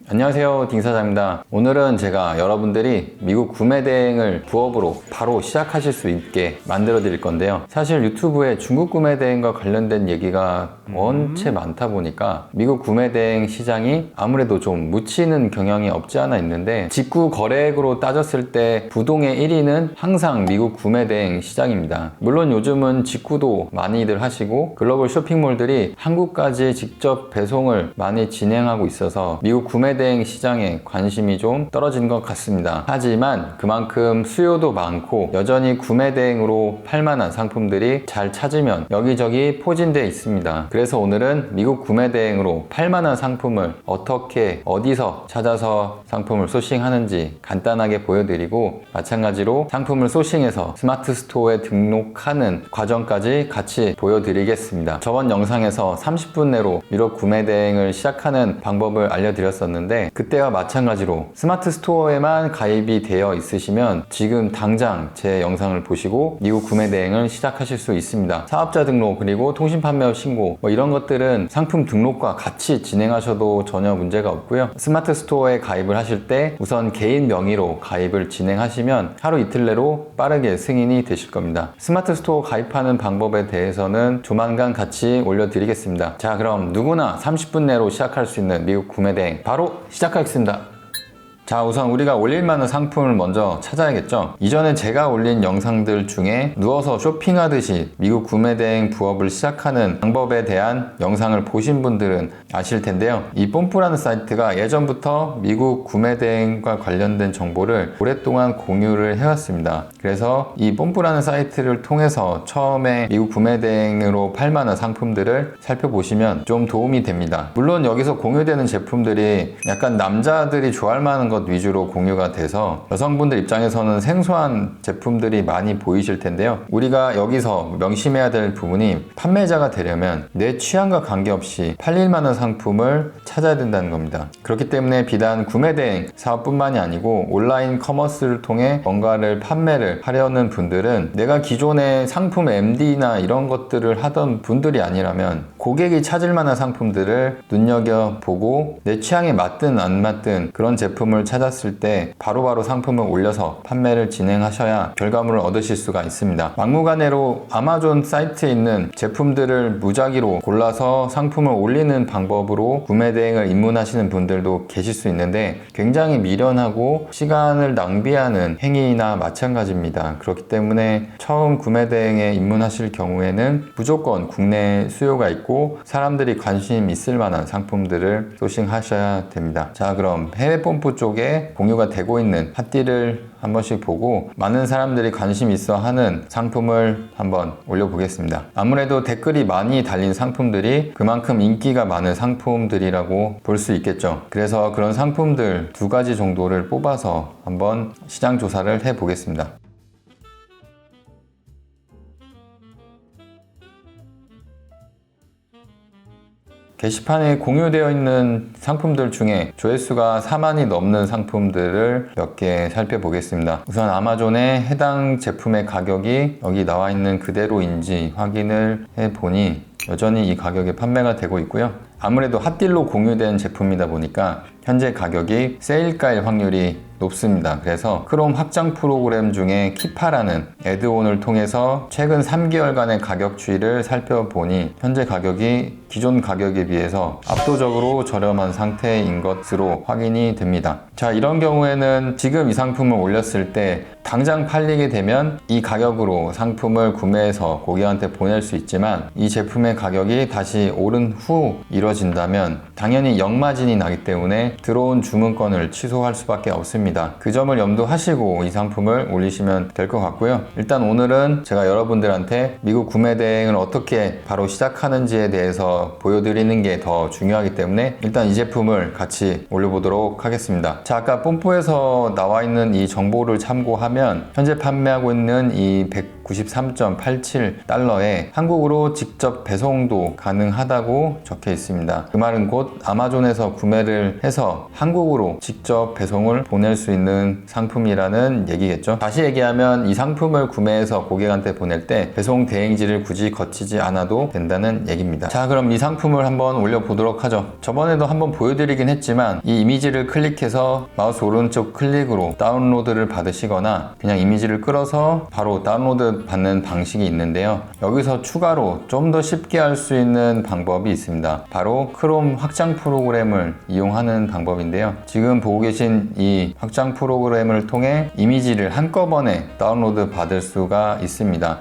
안녕하세요, 딩사장입니다. 오늘은 제가 여러분들이 미국 구매 대행을 부업으로 바로 시작하실 수 있게 만들어 드릴 건데요. 사실 유튜브에 중국 구매 대행과 관련된 얘기가 원체 많다 보니까 미국 구매 대행 시장이 아무래도 좀 묻히는 경향이 없지 않아 있는데, 직구 거래액으로 따졌을 때 부동의 1위는 항상 미국 구매 대행 시장입니다. 물론 요즘은 직구도 많이들 하시고 글로벌 쇼핑몰들이 한국까지 직접 배송을 많이 진행하고 있어서 미국 구매 대행 시장에 관심이 좀 떨어진 것 같습니다. 하지만 그만큼 수요도 많고 여전히 구매 대행으로 팔만한 상품들이 잘 찾으면 여기저기 포진되어 있습니다. 그래서 오늘은 미국 구매 대행으로 팔만한 상품을 어떻게 어디서 찾아서 상품을 소싱하는지 간단하게 보여드리고, 마찬가지로 상품을 소싱해서 스마트 스토어에 등록하는 과정까지 같이 보여드리겠습니다. 저번 영상에서 30분 내로 미국 구매 대행을 시작하는 방법을 알려드렸었는데, 그때와 마찬가지로 스마트 스토어에만 가입이 되어 있으시면 지금 당장 제 영상을 보시고 미국 구매 대행을 시작하실 수 있습니다. 사업자 등록 그리고 통신 판매업 신고 이런 것들은 상품 등록과 같이 진행하셔도 전혀 문제가 없고요. 스마트 스토어에 가입을 하실 때 우선 개인 명의로 가입을 진행하시면 하루 이틀 내로 빠르게 승인이 되실 겁니다. 스마트 스토어 가입하는 방법에 대해서는 조만간 같이 올려드리겠습니다. 자, 그럼 누구나 30분 내로 시작할 수 있는 미국 구매 대행 바로 시작하겠습니다. 자, 우선 우리가 올릴 만한 상품을 먼저 찾아야겠죠. 이전에 제가 올린 영상들 중에 누워서 쇼핑하듯이 미국 구매 대행 부업을 시작하는 방법에 대한 영상을 보신 분들은 아실 텐데요. 이 뽐뿌라는 사이트가 예전부터 미국 구매 대행과 관련된 정보를 오랫동안 공유를 해왔습니다. 그래서 이 뽐뿌라는 사이트를 통해서 처음에 미국 구매 대행으로 팔만한 상품들을 살펴보시면 좀 도움이 됩니다. 물론 여기서 공유되는 제품들이 약간 남자들이 좋아할 만한 것 위주로 공유가 돼서 여성분들 입장에서는 생소한 제품들이 많이 보이실 텐데요. 우리가 여기서 명심해야 될 부분이, 판매자가 되려면 내 취향과 관계없이 팔릴 만한 상품을 찾아야 된다는 겁니다. 그렇기 때문에 비단 구매 대행 사업뿐만이 아니고 온라인 커머스를 통해 뭔가를 판매를 하려는 분들은 내가 기존에 상품 MD나 이런 것들을 하던 분들이 아니라면 고객이 찾을 만한 상품들을 눈여겨보고 내 취향에 맞든 안 맞든 그런 제품을 찾았을 때 바로바로 상품을 올려서 판매를 진행하셔야 결과물을 얻으실 수가 있습니다. 막무가내로 아마존 사이트에 있는 제품들을 무작위로 골라서 상품을 올리는 방법으로 구매 대행을 입문하시는 분들도 계실 수 있는데, 굉장히 미련하고 시간을 낭비하는 행위나 마찬가지입니다. 그렇기 때문에 처음 구매 대행에 입문하실 경우에는 무조건 국내 수요가 있고 사람들이 관심 있을 만한 상품들을 소싱하셔야 됩니다. 자, 그럼 해외 뽐뿌 쪽에 공유가 되고 있는 핫딜을 한 번씩 보고 많은 사람들이 관심 있어 하는 상품을 한번 올려보겠습니다. 아무래도 댓글이 많이 달린 상품들이 그만큼 인기가 많은 상품들이라고 볼 수 있겠죠. 그래서 그런 상품들 2가지 정도를 뽑아서 한번 시장 조사를 해보겠습니다. 게시판에 공유되어 있는 상품들 중에 조회수가 4만이 넘는 상품들을 몇 개 살펴보겠습니다. 우선 아마존에 해당 제품의 가격이 여기 나와 있는 그대로인지 확인을 해보니 여전히 이 가격에 판매가 되고 있고요. 아무래도 핫딜로 공유된 제품이다 보니까 현재 가격이 세일가일 확률이 높습니다. 그래서 크롬 확장 프로그램 중에 키파라는 애드온을 통해서 최근 3개월간의 가격 추이를 살펴보니 현재 가격이 기존 가격에 비해서 압도적으로 저렴한 상태인 것으로 확인이 됩니다. 자, 이런 경우에는 지금 이 상품을 올렸을 때 당장 팔리게 되면 이 가격으로 상품을 구매해서 고객한테 보낼 수 있지만, 이 제품의 가격이 다시 오른 후 이뤄진다면 당연히 역마진이 나기 때문에 들어온 주문권을 취소할 수밖에 없습니다. 그 점을 염두하시고 이 상품을 올리시면 될 것 같고요. 일단 오늘은 제가 여러분들한테 미국 구매 대행을 어떻게 바로 시작하는지에 대해서 보여드리는 게 더 중요하기 때문에 일단 이 제품을 같이 올려보도록 하겠습니다. 자, 아까 뽐뿌에서 나와 있는 이 정보를 참고하면 현재 판매하고 있는 이 $93.87에 한국으로 직접 배송도 가능하다고 적혀 있습니다. 그 말은 곧 아마존에서 구매를 해서 한국으로 직접 배송을 보낼 수 있는 상품이라는 얘기겠죠. 다시 얘기하면 이 상품을 구매해서 고객한테 보낼 때 배송 대행지를 굳이 거치지 않아도 된다는 얘기입니다. 자, 그럼 이 상품을 한번 올려보도록 하죠. 저번에도 한번 보여드리긴 했지만 이 이미지를 클릭해서 마우스 오른쪽 클릭으로 다운로드를 받으시거나 그냥 이미지를 끌어서 바로 다운로드 받는 방식이 있는데요. 여기서 추가로 좀 더 쉽게 할 수 있는 방법이 있습니다. 바로 크롬 확장 프로그램을 이용하는 방법인데요. 지금 보고 계신 이 확장 프로그램을 통해 이미지를 한꺼번에 다운로드 받을 수가 있습니다.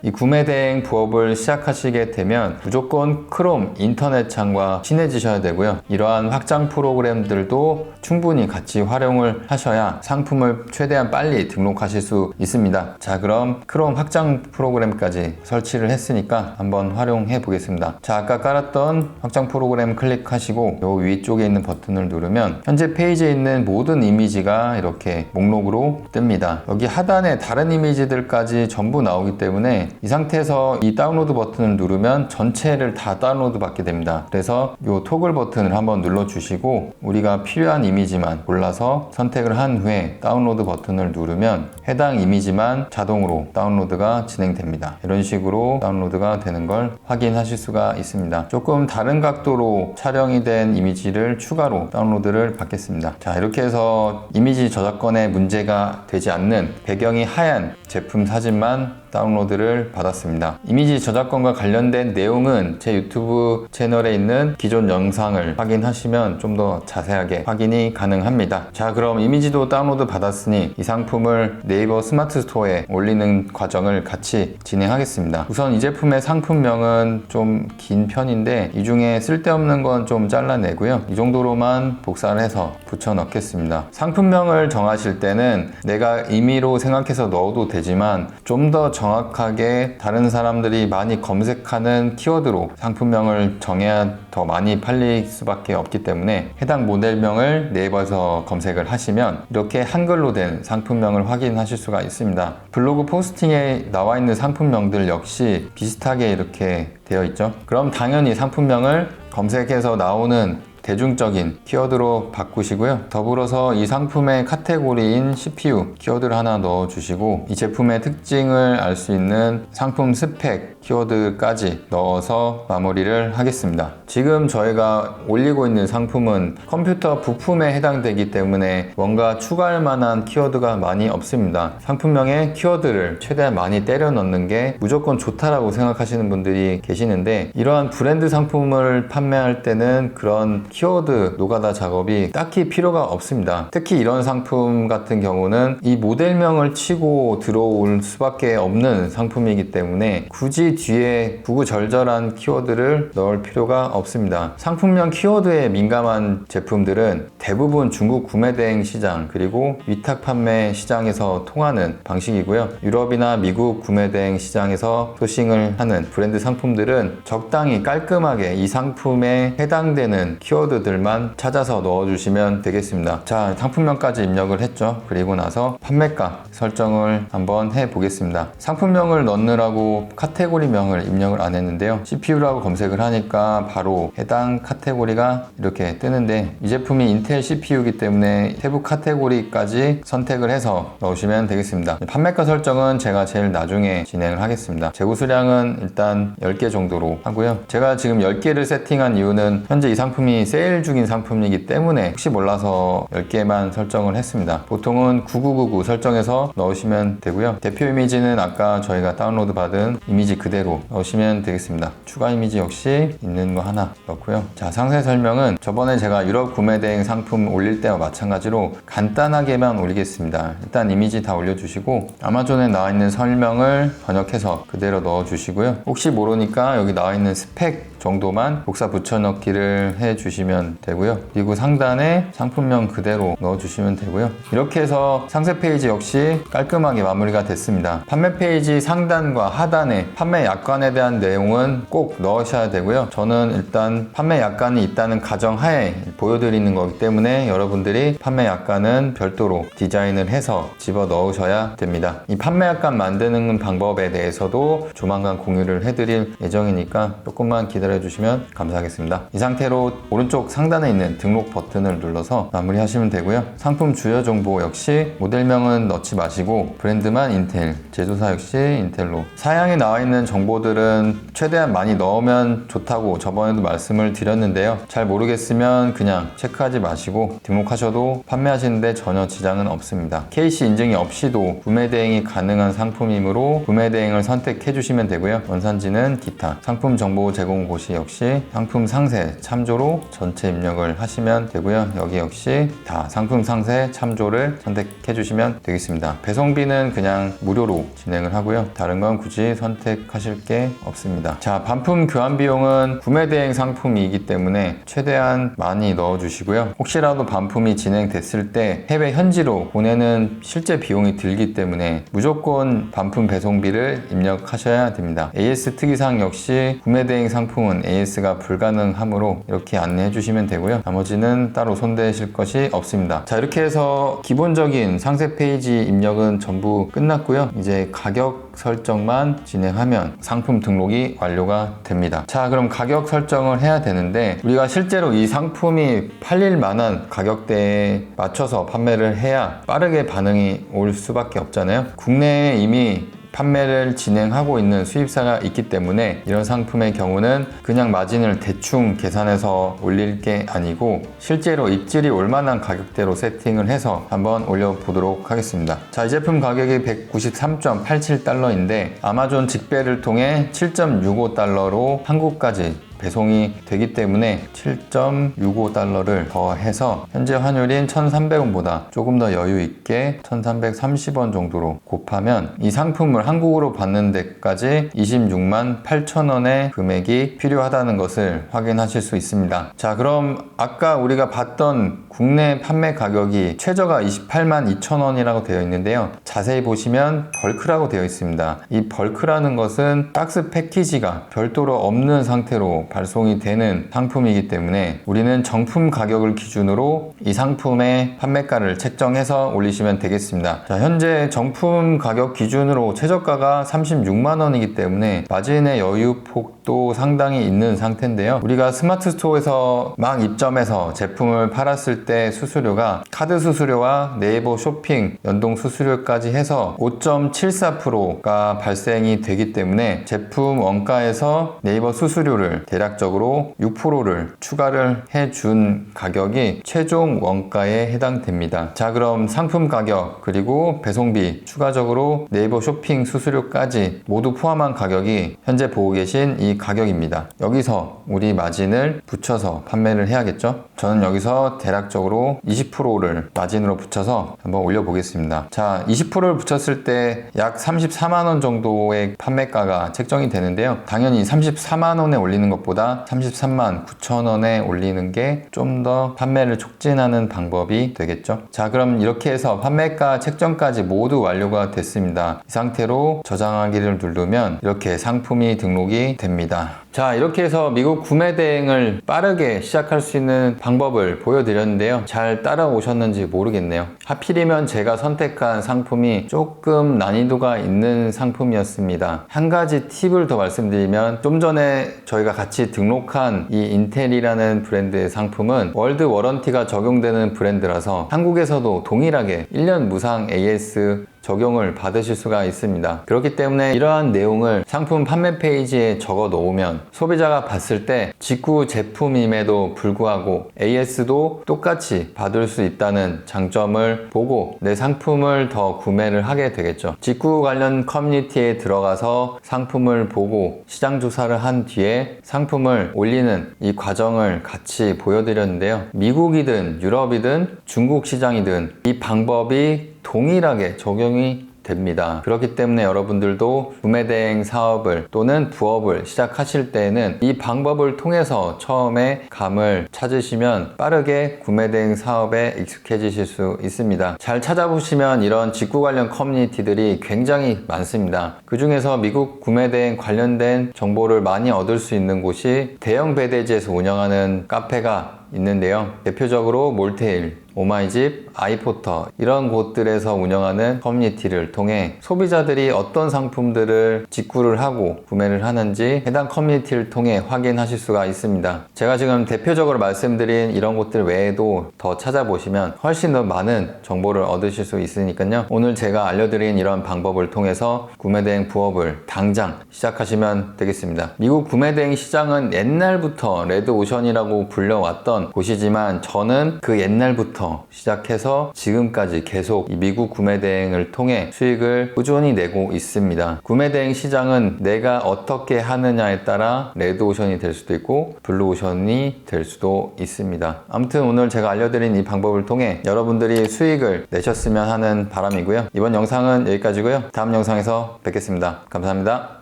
이 구매 대행 부업을 시작하시게 되면 무조건 크롬 인터넷 창과 친해지셔야 되고요. 이러한 확장 프로그램들도 충분히 같이 활용을 하셔야 상품을 최대한 빨리 등록하실 수 있습니다. 자, 그럼 크롬 확장 프로그램까지 설치를 했으니까 한번 활용해 보겠습니다. 자, 아까 깔았던 확장 프로그램 클릭하시고 요 위쪽에 있는 버튼을 누르면 현재 페이지에 있는 모든 이미지가 이렇게 목록으로 뜹니다. 여기 하단에 다른 이미지들까지 전부 나오기 때문에 이 상태에서 이 다운로드 버튼을 누르면 전체를 다 다운로드 받게 됩니다. 그래서 이 토글 버튼을 한번 눌러 주시고 우리가 필요한 이미지만 골라서 선택을 한 후에 다운로드 버튼을 누르면 해당 이미지만 자동으로 다운로드가 진행됩니다. 이런 식으로 다운로드가 되는 걸 확인하실 수가 있습니다. 조금 다른 각도로 촬영이 된 이미지를 추가로 다운로드를 받겠습니다. 자, 이렇게 해서 이미지 저작권에 문제가 되지 않는 배경이 하얀 제품 사진만 다운로드를 받았습니다. 이미지 저작권과 관련된 내용은 제 유튜브 채널에 있는 기존 영상을 확인하시면 좀 더 자세하게 확인이 가능합니다. 자, 그럼 이미지도 다운로드 받았으니 이 상품을 네이버 스마트 스토어에 올리는 과정을 같이 진행하겠습니다. 우선 이 제품의 상품명은 좀 긴 편인데 이 중에 쓸데없는 건 좀 잘라내고요. 이 정도로만 복사를 해서 붙여 넣겠습니다. 상품명을 정하실 때는 내가 임의로 생각해서 넣어도 되지만 좀 더 정확하게 다른 사람들이 많이 검색하는 키워드로 상품명을 정해야 더 많이 팔릴 수밖에 없기 때문에 해당 모델명을 네이버에서 검색을 하시면 이렇게 한글로 된 상품명을 확인하실 수가 있습니다. 블로그 포스팅에 나와 있는 상품명들 역시 비슷하게 이렇게 되어 있죠. 그럼 당연히 상품명을 검색해서 나오는 대중적인 키워드로 바꾸시고요. 더불어서 이 상품의 카테고리인 CPU 키워드를 하나 넣어주시고 이 제품의 특징을 알 수 있는 상품 스펙 키워드까지 넣어서 마무리를 하겠습니다. 지금 저희가 올리고 있는 상품은 컴퓨터 부품에 해당되기 때문에 뭔가 추가할 만한 키워드가 많이 없습니다. 상품명에 키워드를 최대한 많이 때려 넣는 게 무조건 좋다라고 생각하시는 분들이 계시는데 이러한 브랜드 상품을 판매할 때는 그런 키워드 노가다 작업이 딱히 필요가 없습니다. 특히 이런 상품 같은 경우는 이 모델명을 치고 들어올 수밖에 없는 상품이기 때문에 굳이 뒤에 구구절절한 키워드를 넣을 필요가 없습니다. 상품명 키워드에 민감한 제품들은 대부분 중국 구매 대행 시장 그리고 위탁 판매 시장에서 통하는 방식이고요. 유럽이나 미국 구매 대행 시장에서 소싱을 하는 브랜드 상품들은 적당히 깔끔하게 이 상품에 해당되는 키워드들만 찾아서 넣어주시면 되겠습니다. 자, 상품명까지 입력을 했죠. 그리고 나서 판매가 설정을 한번 해보겠습니다. 상품명을 넣느라고 카테고리명을 입력을 안 했는데요. CPU라고 검색을 하니까 바로 해당 카테고리가 이렇게 뜨는데 이 제품이 인텔 CPU이기 때문에 태부 카테고리까지 선택을 해서 넣으시면 되겠습니다. 판매가 설정은 제가 제일 나중에 진행을 하겠습니다. 재고 수량은 일단 10개 정도로 하고요. 제가 지금 10개를 세팅한 이유는 현재 이 상품이 세일 중인 상품이기 때문에 혹시 몰라서 10개만 설정을 했습니다. 보통은 9999 설정해서 넣으시면 되고요. 대표 이미지는 아까 저희가 다운로드 받은 이미지 그대로 넣으시면 되겠습니다. 추가 이미지 역시 있는 거 하나 넣고요. 자, 상세 설명은 저번에 제가 유럽 구매 대행 상품 올릴 때와 마찬가지로 간단하게만 올리겠습니다. 일단 이미지 다 올려주시고 아마존에 나와 있는 설명을 번역해서 그대로 넣어주시고요. 혹시 모르니까 여기 나와 있는 스펙 정도만 복사 붙여넣기를 해주시면 되고요. 그리고 상단에 상품명 그대로 넣어주시면 되고요. 이렇게 해서 상세 페이지 역시 깔끔하게 마무리가 됐습니다. 판매 페이지 상단과 하단에 판매 약관에 대한 내용은 꼭 넣으셔야 되고요. 저는 일단 판매 약관이 있다는 가정하에 보여드리는 거기 때문에 여러분들이 판매 약관은 별도로 디자인을 해서 집어 넣으셔야 됩니다. 이 판매 약관 만드는 방법에 대해서도 조만간 공유를 해드릴 예정이니까 조금만 기다려 주시면 감사하겠습니다. 이 상태로 오른쪽 상단에 있는 등록 버튼을 눌러서 마무리하시면 되고요. 상품 주요 정보 역시 모델명은 넣지 마시고 브랜드만 인텔, 제조사 역시 인텔로. 사양에 나와 있는 정보들은 최대한 많이 넣으면 좋다고 저번에도 말씀을 드렸는데요. 잘 모르겠으면 그냥 체크하지 마시고 등록하셔도 판매하시는데 전혀 지장은 없습니다. KC 인증이 없이도 구매 대행이 가능한 상품이므로 구매 대행을 선택해 주시면 되고요. 원산지는 기타, 상품 정보 제공 고시 역시 상품 상세 참조로 전체 입력을 하시면 되고요. 여기 역시 다 상품 상세 참조를 선택해 주시면 되겠습니다. 배송비는 그냥 무료로 진행을 하고요. 다른 건 굳이 선택하실 게 없습니다. 자, 반품 교환 비용은 구매 대행 상품이기 때문에 최대한 많이 넣어 주시고요. 혹시라도 반품이 진행됐을 때 해외 현지로 보내는 실제 비용이 들기 때문에 무조건 반품 배송비를 입력하셔야 됩니다. AS 특이사항 역시 구매 대행 상품은 AS가 불가능하므로 이렇게 안내해 주시면 되고요. 나머지는 따로 손대실 것이 없습니다. 자, 이렇게 해서 기본적인 상세 페이지 입력은 전부 끝났고요. 이제 가격 설정만 진행하면 상품 등록이 완료가 됩니다. 자, 그럼 가격 설정을 해야 되는데 우리가 실제로 이 상품이 팔릴 만한 가격대에 맞춰서 판매를 해야 빠르게 반응이 올 수밖에 없잖아요. 국내에 이미 판매를 진행하고 있는 수입사가 있기 때문에 이런 상품의 경우는 그냥 마진을 대충 계산해서 올릴 게 아니고 실제로 입질이 올 만한 가격대로 세팅을 해서 한번 올려보도록 하겠습니다. 자, 이 제품 가격이 193.87달러인데 아마존 직배를 통해 7.65달러로 한국까지 배송이 되기 때문에 7.65달러를 더해서 현재 환율인 1,300원보다 조금 더 여유 있게 1,330원 정도로 곱하면 이 상품을 한국으로 받는 데까지 26만 8천원의 금액이 필요하다는 것을 확인하실 수 있습니다. 자, 그럼 아까 우리가 봤던 국내 판매 가격이 최저가 28만 2천원이라고 되어 있는데요. 자세히 보시면 벌크라고 되어 있습니다. 이 벌크라는 것은 박스 패키지가 별도로 없는 상태로 발송이 되는 상품이기 때문에 우리는 정품 가격을 기준으로 이 상품의 판매가를 책정해서 올리시면 되겠습니다. 자, 현재 정품 가격 기준으로 최저가가 36만 원이기 때문에 마진의 여유 폭도 상당히 있는 상태인데요. 우리가 스마트 스토어에서 막 입점해서 제품을 팔았을 때 수수료가 카드 수수료와 네이버 쇼핑 연동 수수료까지 해서 5.74%가 발생이 되기 때문에 제품 원가에서 네이버 수수료를 대략적으로 6%를 추가를 해준 가격이 최종 원가에 해당됩니다. 자, 그럼 상품 가격 그리고 배송비 추가적으로 네이버 쇼핑 수수료까지 모두 포함한 가격이 현재 보고 계신 이 가격입니다. 여기서 우리 마진을 붙여서 판매를 해야겠죠? 저는 여기서 대략적으로 20%를 마진으로 붙여서 한번 올려보겠습니다. 자, 20%를 붙였을 때 약 34만원 정도의 판매가가 책정이 되는데요. 당연히 34만원에 올리는 것보다 33만 9천원에 올리는 게 좀 더 판매를 촉진하는 방법이 되겠죠. 자, 그럼 이렇게 해서 판매가 책정까지 모두 완료가 됐습니다. 이 상태로 저장하기를 누르면 이렇게 상품이 등록이 됩니다. 자, 이렇게 해서 미국 구매 대행을 빠르게 시작할 수 있는 방법을 보여드렸는데요. 잘 따라오셨는지 모르겠네요. 하필이면 제가 선택한 상품이 조금 난이도가 있는 상품이었습니다. 한 가지 팁을 더 말씀드리면 좀 전에 저희가 같이 등록한 이 인텔이라는 브랜드의 상품은 월드 워런티가 적용되는 브랜드라서 한국에서도 동일하게 1년 무상 AS 적용을 받으실 수가 있습니다. 그렇기 때문에 이러한 내용을 상품 판매 페이지에 적어 놓으면 소비자가 봤을 때 직구 제품임에도 불구하고 AS도 똑같이 받을 수 있다는 장점을 보고 내 상품을 더 구매를 하게 되겠죠. 직구 관련 커뮤니티에 들어가서 상품을 보고 시장 조사를 한 뒤에 상품을 올리는 이 과정을 같이 보여드렸는데요. 미국이든 유럽이든 중국 시장이든 이 방법이 동일하게 적용이 됩니다. 그렇기 때문에 여러분들도 구매대행 사업을 또는 부업을 시작하실 때에는 이 방법을 통해서 처음에 감을 찾으시면 빠르게 구매대행 사업에 익숙해지실 수 있습니다. 잘 찾아보시면 이런 직구 관련 커뮤니티들이 굉장히 많습니다. 그 중에서 미국 구매대행 관련된 정보를 많이 얻을 수 있는 곳이 대형 배대지에서 운영하는 카페가 있는데요. 대표적으로 몰테일, 오마이집, 아이포터 이런 곳들에서 운영하는 커뮤니티를 통해 소비자들이 어떤 상품들을 직구를 하고 구매를 하는지 해당 커뮤니티를 통해 확인하실 수가 있습니다. 제가 지금 대표적으로 말씀드린 이런 곳들 외에도 더 찾아보시면 훨씬 더 많은 정보를 얻으실 수 있으니까요. 오늘 제가 알려드린 이런 방법을 통해서 구매대행 부업을 당장 시작하시면 되겠습니다. 미국 구매대행 시장은 옛날부터 레드오션이라고 불려왔던 곳이지만 저는 그 옛날부터 시작해서 지금까지 계속 이 미국 구매대행을 통해 수익을 꾸준히 내고 있습니다. 구매대행 시장은 내가 어떻게 하느냐에 따라 레드오션이 될 수도 있고 블루오션이 될 수도 있습니다. 아무튼 오늘 제가 알려드린 이 방법을 통해 여러분들이 수익을 내셨으면 하는 바람이고요. 이번 영상은 여기까지고요. 다음 영상에서 뵙겠습니다. 감사합니다.